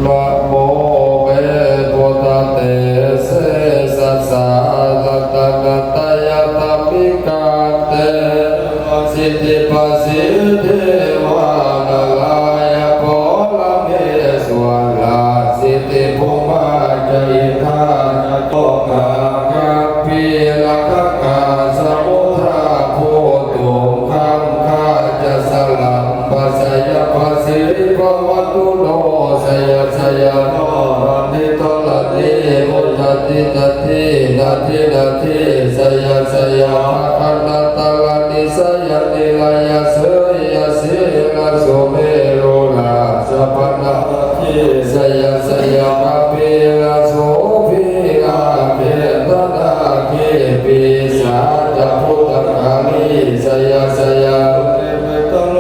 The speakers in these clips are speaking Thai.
นะโมเวปุตเตเสสัสสะตะตะกะตะยะตะปิกาเตสิทธิปัสสิทธิวานะลายะโพละเมสวะลาสิทธิภูมาจยิทานะโตกะกัปปิละกะกะสมุทราโพตุคัมคาจะสลัมปัสสยะปัสสิภวัตุโนสยะสยะโนรันติโตละติมุตติตตินาทินาทิสยะสยะภะคะตะละนิสยะนิลายะเสยะสิละโสเมโรราสัพพะนะทิสยะสยะภะเปละโสภิอาเมตนาเกปิสาจะพุทธคามิสยะสยะเมตโล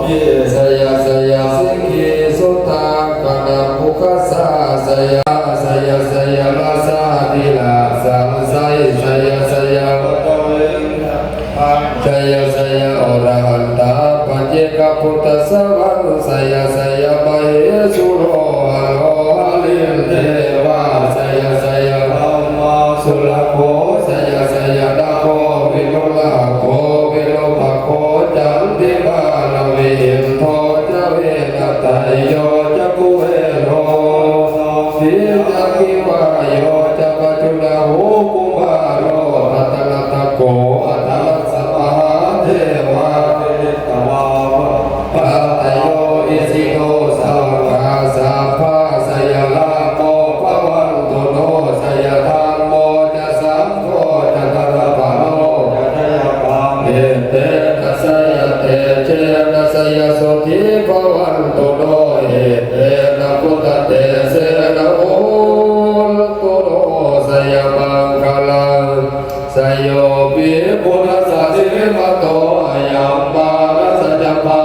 กิสยะสยะสิกขิสุตตากนะภุคสาสยะสยะสยะลาสาติลาสังไสสยะสยะสยะสยะอรหันตาปัจเจกพุทธสวรรค์สยะสยะมเหสุโรหะโลหะลิมเทวาสยะสยะธัมมาสุลโภสยะสยะดาโควิโลลาโควิโลภะโคจันติมาลเวหิโทจะเวนะตายโยจะกุเวโรสิจะกิวายโยจะปัจจุลาหูกุมาโรทัตตะละตะโกอัตตะละสัมมาเทวาเทตวาปะตะโยอิสิโนสังฆาสัพพะสยะลาโมภวันตุโนสยะธัมโมจะสังโฆจะตระปะโนจะทยปาเมเตนะสยะเตเจนะสยะโสทิภวันตุโนเอเตนะพุทธเตเสนะโหตุโนสยะมังคลังสยโยปิปุณสสิมโตอะยัมปานัสจปา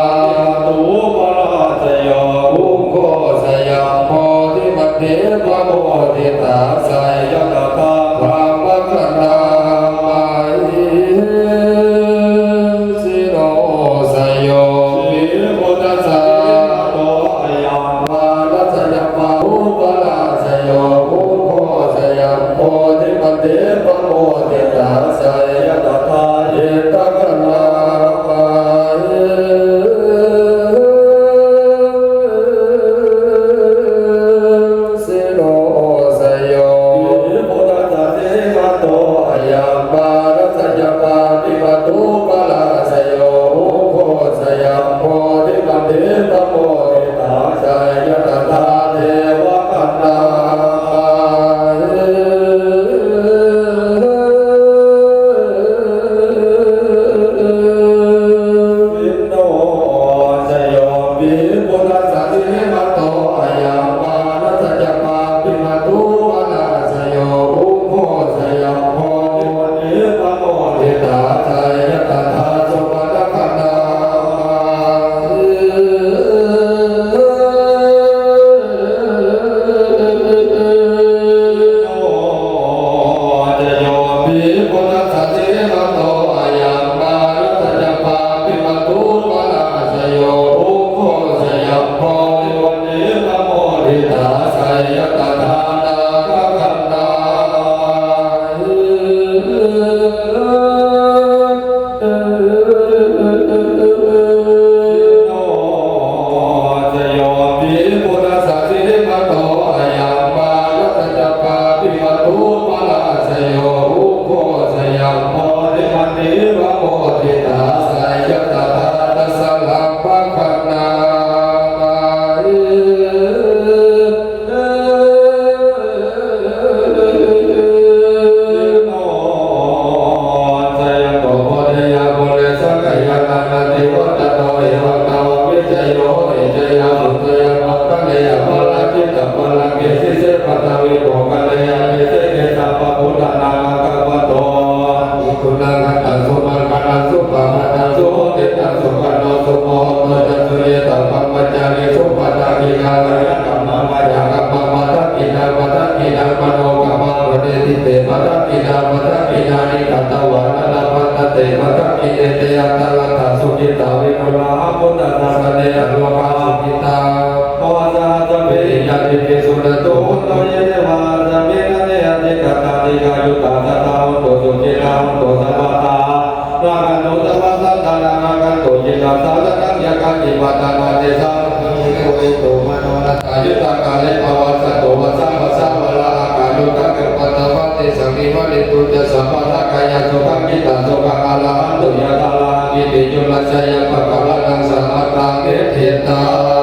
ตุปราสโยอุโกสยัมโพธิมัตถิปะโมทิตาสยตตาภาวะคณามาหิสิโนสยโยปิปุณสสิมโตอะยัมปานัสจปาตุปราสโยอุโกสยัมโพธิมัตถิปะโมทิตาสยตตาเยตคณามาหิสิโนสยโยปิปุณสสิมโตอะยัมปานัสจปาติปตุปราสโยอุโกสยัมโพธิมัตถิปะโมทิตาสยตตาเทวคณามาหิวินโนสยโยปิปุณสสิมโตอะยัมปานัสจปาติปตุปราสโยอุโกสยัมโพธิมัตถิปะโมทิตาสยตตาสุปฏคณามาหิ โยปิปุณสสิมโตอะยัมปานัสจปาติปตุปราสโยอุโกสยัมโพธิมัตถิปะโมทิตาสยตตานาคคันนาหิ โนสยโยปิปุณสสิมโตอะยัมปานัสจปาติปตุปราสโยอุโกสยัมโพธิมัตถิปะโมทิตาสยตตานัสสะลัมภะคะนามาหิโนสยโตโพธิยาโมเลสังขยานานาติวัตโนเอวังตาววิจโยเอจยาสุตยามังคะเลยพลาจิตตพลเกสิเสปตวิโกคะเลยเกเสเกสัพพะพุทธนาคัมปโตอิคุนังคัตตังสุมังคลังสุปะหัตตังสุโหติตังสุขันโนสุโมโนจันตุเยตังปัมมัจจาริสุปตากินาระยะกัมมามายากัมมามัทกินามัทกินามโนกัมมาปเดติเตมัทกินามัทกินานิกัตตวานะนาภัตเตมัทกิเนเตยัตตะลังสุขิตาวิโมลาพุทธนาสเนอโลกาสุขิตาโม สหัส สเมยาติปิสุนโตโตเยเทวาสเมนะเนอติกตาติกายุตตาตาโตสุจิตาโตสัพพตานาคันโตสัพพสัตตานาคันโตจิตตาสัตตังยะกัจจิปัตตานาเตสังโกอิโตมโนนัตตายุตตากาเลภวัสสโตวัสสะวัสสะวะลาอาการุกังกัปปะตะปัตติสังนิวะลิตุจะสัพพะทะกายะสุขังกิตังสุขังอะระหันตุยะตาลาอิติจุลชัยปะกะละนังสัมมาตังเอเทตา